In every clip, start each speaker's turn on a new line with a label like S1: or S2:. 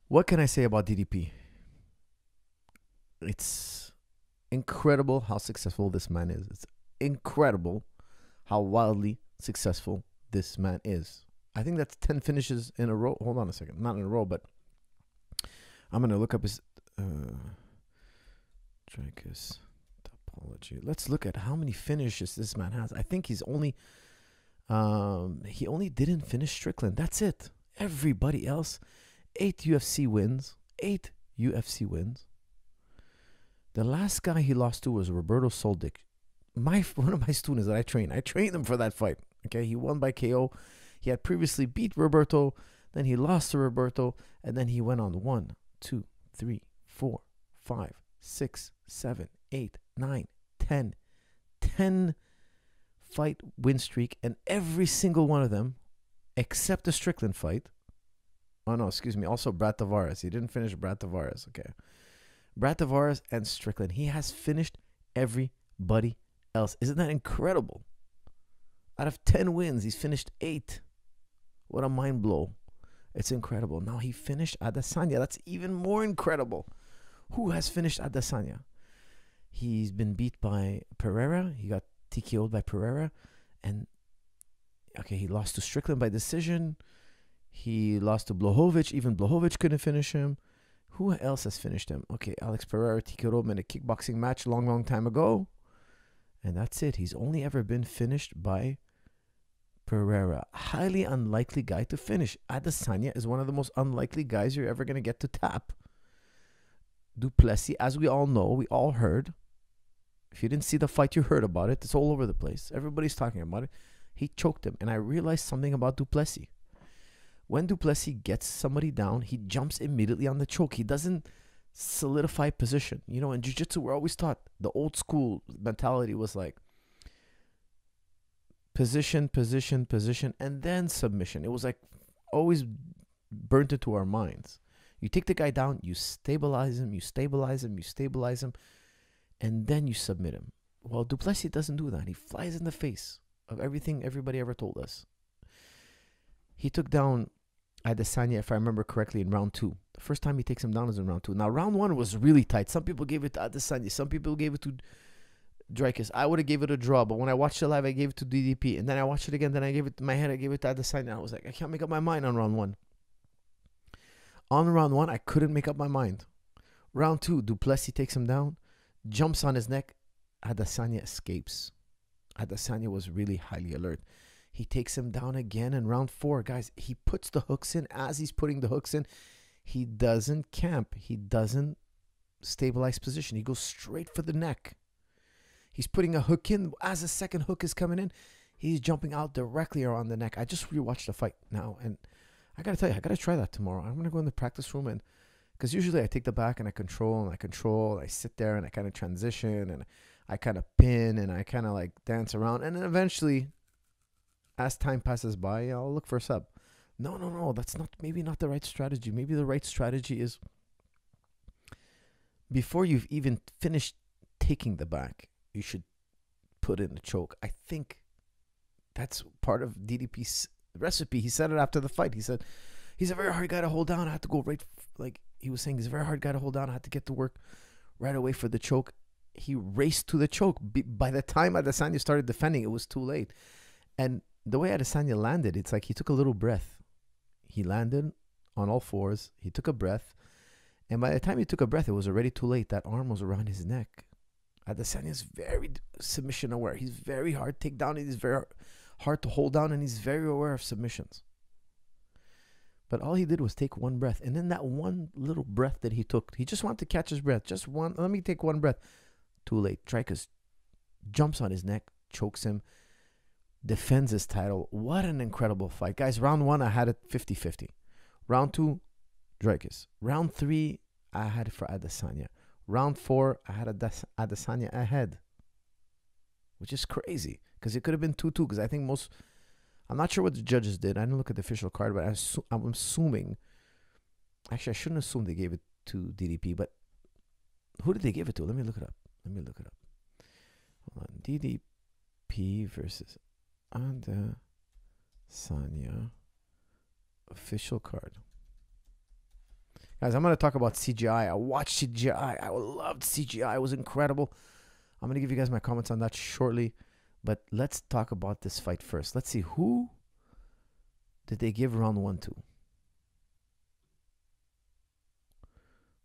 S1: What can I say about DDP? It's incredible how successful this man is. It's incredible how wildly successful this man is. I think that's 10 finishes in a row. Hold on a second. Not in a row, but I'm going to look up his Dricus topology. Let's look at how many finishes this man has. I think he only didn't finish Strickland. That's it. Everybody else, 8 UFC wins. 8 UFC wins. The last guy he lost to was Roberto Soldic. One of my students that I trained him for that fight. Okay, he won by KO. He had previously beat Roberto, then he lost to Roberto, and then he went on 1, 2, 3, 4, 5, 6, 7, 8, 9, 10 fight win streak, and every single one of them, except the Strickland fight. Oh no, excuse me. Also Brad Tavares. He didn't finish Brad Tavares. Okay, Brad Tavares and Strickland. He has finished everybody else. Isn't that incredible? Out of 10 wins, he's finished 8. What a mind blow. It's incredible. Now he finished Adesanya. That's even more incredible. Who has finished Adesanya? He's been beat by Pereira. He got TKO'd by Pereira. And, okay, he lost to Strickland by decision. He lost to Blachowicz. Even Blachowicz couldn't finish him. Who else has finished him? Okay, Alex Pereira TKO'd him in a kickboxing match long time ago. And that's it. He's only ever been finished by Pereira. Highly unlikely guy to finish. Adesanya is one of the most unlikely guys you're ever going to get to tap. Du Plessis, as we all know, we all heard. If you didn't see the fight, you heard about it. It's all over the place. Everybody's talking about it. He choked him. And I realized something about Du Plessis. When Du Plessis gets somebody down, he jumps immediately on the choke. He doesn't solidify position. You know, in jiu-jitsu, we're always taught, the old school mentality was like position, and then submission. It was like always burnt into our minds. You take the guy down, you stabilize him, and then you submit him. Well, Du Plessis doesn't do that. He flies in the face of everything everybody ever told us. He took down Adesanya, if I remember correctly, in round 2. The first time he takes him down is in round 2. Now, round 1 was really tight. Some people gave it to Adesanya. Some people gave it to Dricus. I would have gave it a draw, but when I watched it live, I gave it to DDP. And then I watched it again. Then I gave it to my head. I gave it to Adesanya. I was like, I can't make up my mind on round 1. On round 1, I couldn't make up my mind. Round 2, Du Plessis takes him down, jumps on his neck. Adesanya escapes. Adesanya was really highly alert. He takes him down again in round 4. Guys, he puts the hooks in. As he's putting the hooks in, he doesn't camp. He doesn't stabilize position. He goes straight for the neck. He's putting a hook in. As the second hook is coming in, he's jumping out directly around the neck. I just rewatched the fight now, and I got to tell you, I got to try that tomorrow. I'm going to go in the practice room, and because usually I take the back and I control. I sit there and I kind of transition, and I kind of pin, and I kind of like dance around. And then eventually, as time passes by, I'll look for a sub. No. That's maybe not the right strategy. Maybe the right strategy is before you've even finished taking the back, you should put in a choke. I think that's part of DDP's recipe. He said it after the fight. He said, he's a very hard guy to hold down. I had to go right, like he was saying, he's a very hard guy to hold down. I had to get to work right away for the choke. He raced to the choke. By the time Adesanya started defending, it was too late. And the way Adesanya landed, it's like he took a little breath. He landed on all fours. He took a breath. And by the time he took a breath, it was already too late. That arm was around his neck. Adesanya is very submission aware. He's very hard to take down. He's very hard to hold down, and he's very aware of submissions. But all he did was take one breath. And then that one little breath that he took, he just wanted to catch his breath. Just one. Let me take one breath. Too late. Dricus jumps on his neck, chokes him, defends his title. What an incredible fight. Guys, round 1, I had it 50-50. Round 2, Dricus. Round 3, I had it for Adesanya. Round 4, I had Adesanya ahead, which is crazy because it could have been 2-2. Because I think I'm not sure what the judges did. I didn't look at the official card, but I'm assuming. Actually, I shouldn't assume they gave it to DDP, but who did they give it to? Let me look it up. Hold on. DDP versus Adesanya official card. Guys, I'm going to talk about CGI. I watched CGI. I loved CGI. It was incredible. I'm going to give you guys my comments on that shortly. But let's talk about this fight first. Let's see, who did they give round 1 to?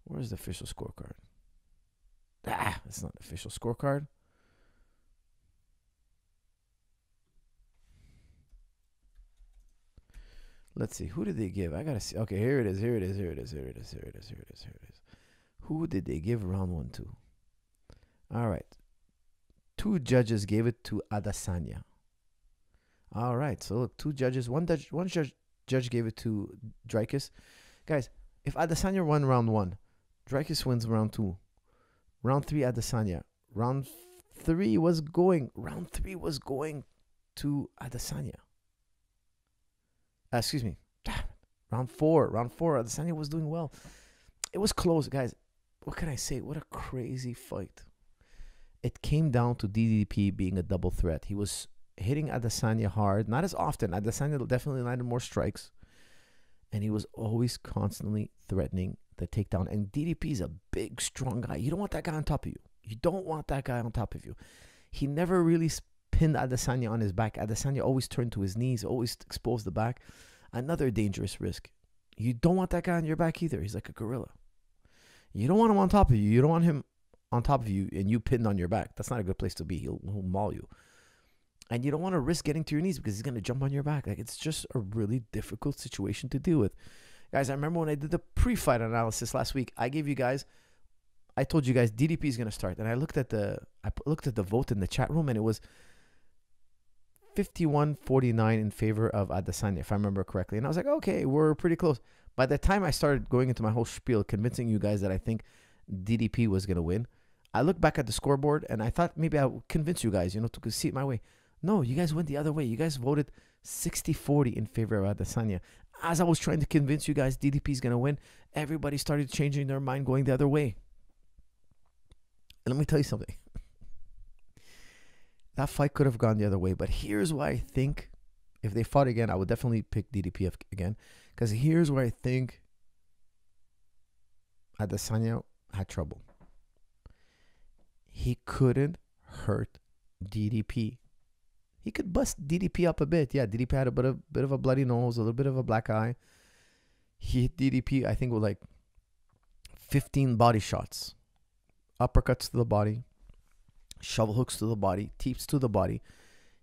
S1: Where's the official scorecard? That's not the official scorecard. Let's see. Who did they give? I got to see. Okay, here it is. Here it is. Here it is. Here it is. Here it is. Here it is. Here it is. Who did they give round 1 to? All right. 2 judges gave it to Adesanya. All right. So look, 2 judges. One judge gave it to Dricus. Guys, if Adesanya won round 1, Dricus wins round 2. Round 3, Adesanya. Round 3 was going to Adesanya. Excuse me. Round 4, Adesanya was doing well. It was close, guys. What can I say? What a crazy fight. It came down to DDP being a double threat. He was hitting Adesanya hard, not as often. Adesanya definitely landed more strikes, and he was always constantly threatening the takedown. And DDP is a big, strong guy. You don't want that guy on top of you. You don't want that guy on top of you. He never really pinned Adesanya on his back. Adesanya always turned to his knees, always exposed the back. Another dangerous risk. You don't want that guy on your back either. He's like a gorilla. You don't want him on top of you. You don't want him on top of you and you pinned on your back. That's not a good place to be. He'll maul you. And you don't want to risk getting to your knees because he's going to jump on your back. Like, it's just a really difficult situation to deal with. Guys, I remember when I did the pre-fight analysis last week, I told you guys DDP is going to start. And I looked at the vote in the chat room, and it was 51-49 in favor of Adesanya, if I remember correctly. And I was like, okay, we're pretty close. By the time I started going into my whole spiel, convincing you guys that I think DDP was going to win, I looked back at the scoreboard and I thought maybe I would convince you guys, to see it my way. No, you guys went the other way. You guys voted 60-40 in favor of Adesanya. As I was trying to convince you guys DDP is going to win, everybody started changing their mind, going the other way. And let me tell you something. That fight could have gone the other way, but here's why I think if they fought again, I would definitely pick DDP again. Because here's where I think Adesanya had trouble. He couldn't hurt DDP. He could bust DDP up a bit. Yeah, DDP had a bit of a bloody nose, a little bit of a black eye. He hit DDP, I think, with like 15 body shots. Uppercuts to the body. Shovel hooks to the body, teeps to the body.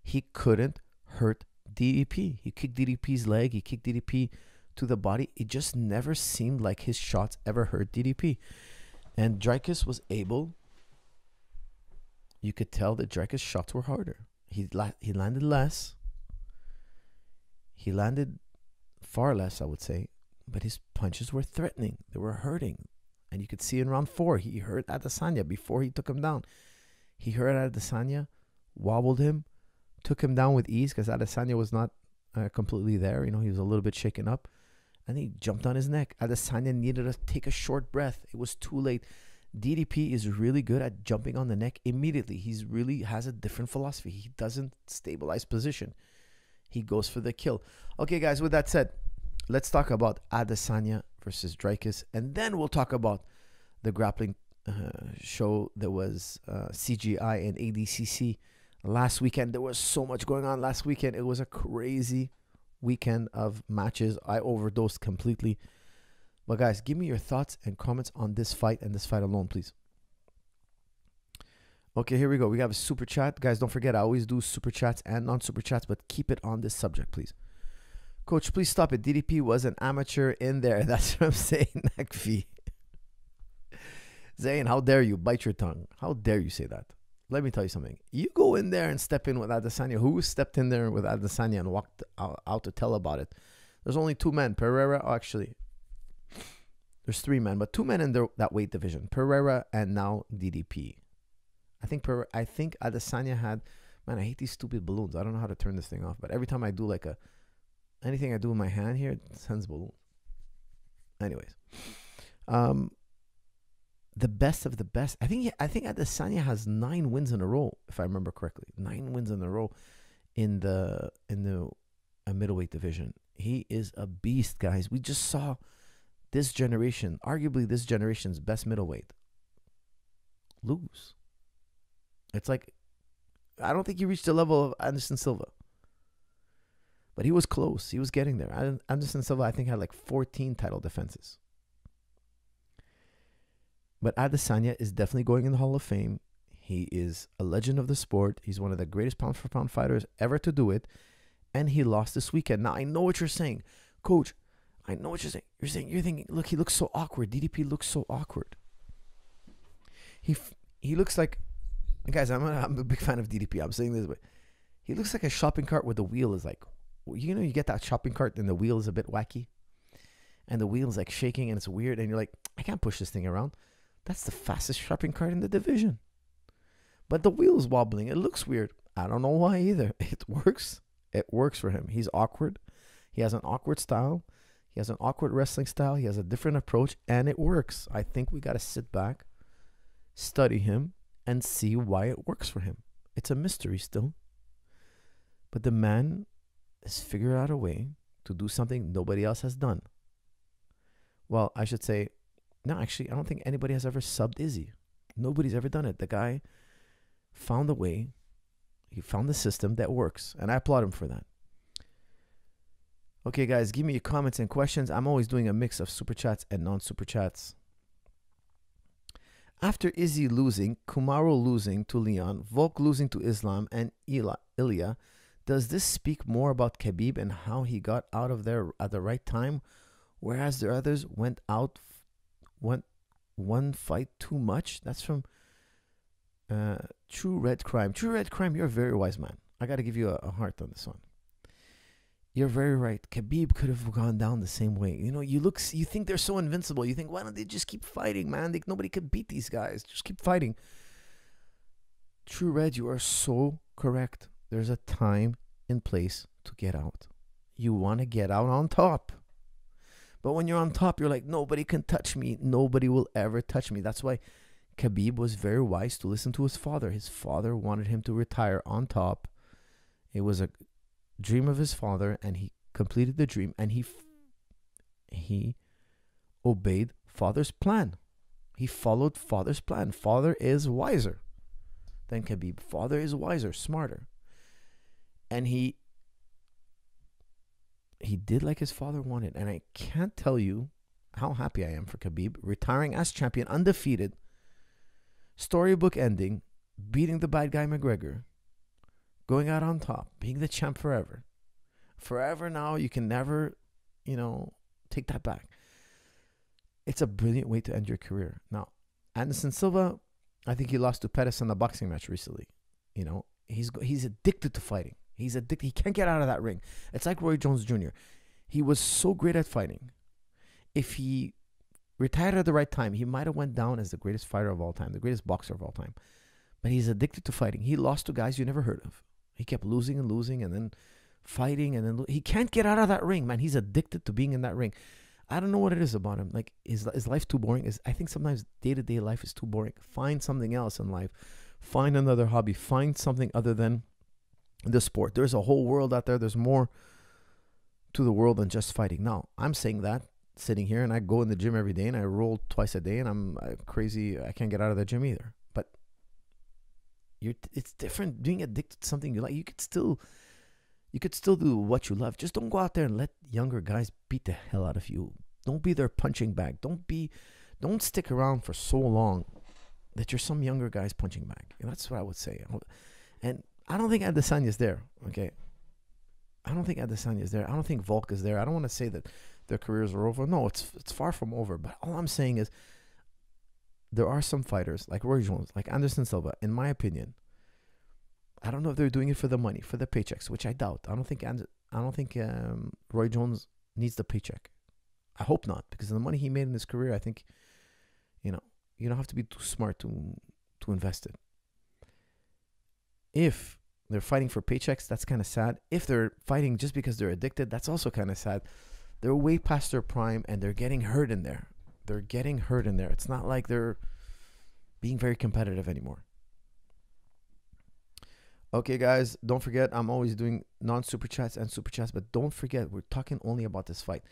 S1: He couldn't hurt DDP. He kicked DDP's leg. He kicked DDP to the body. It just never seemed like his shots ever hurt DDP. And Dricus was able, you could tell that Dricus' shots were harder. He landed less. He landed far less, I would say. But his punches were threatening. They were hurting. And you could see in round 4, he hurt Adesanya before he took him down. He hurt Adesanya, wobbled him, took him down with ease because Adesanya was not completely there. He was a little bit shaken up. And he jumped on his neck. Adesanya needed to take a short breath. It was too late. DDP is really good at jumping on the neck immediately. He's really has a different philosophy. He doesn't stabilize position. He goes for the kill. Okay, guys, with that said, let's talk about Adesanya versus Dricus. And then we'll talk about the grappling show that was CGI and ADCC last weekend. There was so much going on last weekend. It was a crazy weekend of matches. I overdosed completely. But guys, give me your thoughts and comments on this fight and this fight alone, please. Okay, here we go. We have a super chat. Guys, don't forget, I always do super chats and non-super chats, but keep it on this subject, please. Coach, please stop it. DDP was an amateur in there. That's what I'm saying, Nakfi. Zayn, how dare you? Bite your tongue. How dare you say that? Let me tell you something. You go in there and step in with Adesanya. Who stepped in there with Adesanya and walked out to tell about it? There's only 2 men. Pereira, actually, there's 3 men, but 2 men in that weight division. Pereira and now DDP. I think Adesanya had, man, I hate these stupid balloons. I don't know how to turn this thing off, but every time I do like anything I do with my hand here, it sends balloons. Anyways, the best of the best. I think Adesanya has 9 wins in a row, if I remember correctly. 9 wins in a row in the middleweight division. He is a beast, guys. We just saw this generation, arguably this generation's best middleweight, lose. It's like, I don't think he reached the level of Anderson Silva. But he was close. He was getting there. Anderson Silva, I think, had like 14 title defenses. But Adesanya is definitely going in the Hall of Fame. He is a legend of the sport. He's one of the greatest pound-for-pound fighters ever to do it. And he lost this weekend. Now, I know what you're saying. Coach, I know what you're saying. You're thinking, look, he looks so awkward. DDP looks so awkward. He looks like, guys, I'm a big fan of DDP. I'm saying this, but he looks like a shopping cart where the wheel is like, you know, you get that shopping cart and the wheel is a bit wacky. And the wheel is like shaking and it's weird. And you're like, I can't push this thing around. That's the fastest shopping cart in the division. But the wheel is wobbling. It looks weird. I don't know why either. It works. It works for him. He's awkward. He has an awkward style. He has an awkward wrestling style. He has a different approach, and it works. I think we got to sit back, study him, and see why it works for him. It's a mystery still. But the man has figured out a way to do something nobody else has done. Well, I should say, no, actually, I don't think anybody has ever subbed Izzy. Nobody's ever done it. The guy found a way. He found the system that works, and I applaud him for that. Okay, guys, give me your comments and questions. I'm always doing a mix of super chats and non-super chats. After Izzy losing, Kamaru losing to Leon, Volk losing to Islam, and Ilya, does this speak more about Khabib and how he got out of there at the right time, whereas the others went one fight too much? That's from True Red Crime. True Red Crime, you're a very wise man. I got to give you a heart on this one. You're very right. Khabib could have gone down the same way. You know, you think they're so invincible. You think, why don't they just keep fighting, man? Nobody could beat these guys. Just keep fighting. True Red, you are so correct. There's a time and place to get out. You want to get out on top. But when you're on top, you're like, nobody can touch me. Nobody will ever touch me. That's why Khabib was very wise to listen to his father. His father wanted him to retire on top. It was a dream of his father, and he completed the dream, and he obeyed father's plan. He followed father's plan. Father is wiser than Khabib. Father is wiser, smarter. And he did like his father wanted. And I can't tell you how happy I am for Khabib, retiring as champion, undefeated, storybook ending, beating the bad guy McGregor, going out on top, being the champ forever. Forever now, you can never, take that back. It's a brilliant way to end your career. Now, Anderson Silva, I think he lost to Pettis in a boxing match recently. He's addicted to fighting. He's addicted. He can't get out of that ring. It's like Roy Jones Jr. He was so great at fighting. If he retired at the right time, he might have went down as the greatest fighter of all time, the greatest boxer of all time. But he's addicted to fighting. He lost to guys you never heard of. He kept losing and losing and then fighting and then he can't get out of that ring, man. He's addicted to being in that ring. I don't know what it is about him. Like, is life too boring? I think sometimes day-to-day life is too boring. Find something else in life. Find another hobby. Find something other than the sport. There's a whole world out there. There's more to the world than just fighting. Now, I'm saying that sitting here, and I go in the gym every day and I roll twice a day, and I'm crazy. I can't get out of the gym either. But it's different being addicted to something you like. You could still do what you love. Just don't go out there and let younger guys beat the hell out of you. Don't be their punching bag. Don't stick around for so long that you're some younger guy's punching bag. And that's what I would say. And I don't think Adesanya is there. Okay, I don't think Adesanya is there. I don't think Volk is there. I don't want to say that their careers are over. No, it's far from over. But all I'm saying is there are some fighters like Roy Jones, like Anderson Silva, in my opinion. I don't know if they're doing it for the money, for the paychecks, which I doubt. I don't think Roy Jones needs the paycheck. I hope not, because of the money he made in his career, I think, you don't have to be too smart to invest it. If they're fighting for paychecks, that's kind of sad. If they're fighting just because they're addicted, that's also kind of sad. They're way past their prime, and they're getting hurt in there. It's not like they're being very competitive anymore. Okay, guys, don't forget, I'm always doing non-super chats and super chats, but don't forget, we're talking only about this fight.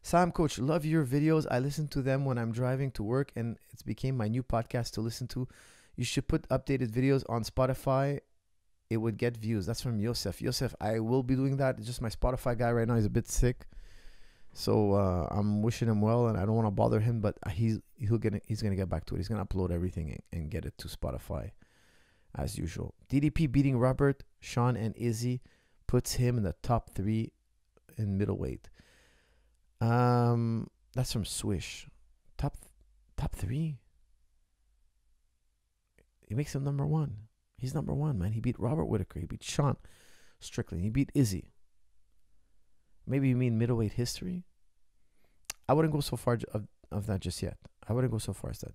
S1: Sam Coach, love your videos. I listen to them when I'm driving to work, and it's became my new podcast to listen to. You should put updated videos on Spotify. It would get views. That's from Yosef. Yosef, I will be doing that. It's just my Spotify guy right now. He's a bit sick. So I'm wishing him well, and I don't want to bother him, but he's gonna get back to it. He's gonna upload everything and get it to Spotify as usual. DDP beating Robert, Sean, and Izzy puts him in the top 3 in middleweight. That's from Swish. Top 3. He makes him number 1. He's number 1, man. He beat Robert Whittaker. He beat Sean Strickland. He beat Izzy. Maybe you mean middleweight history? I wouldn't go so far of that just yet. I wouldn't go so far as that.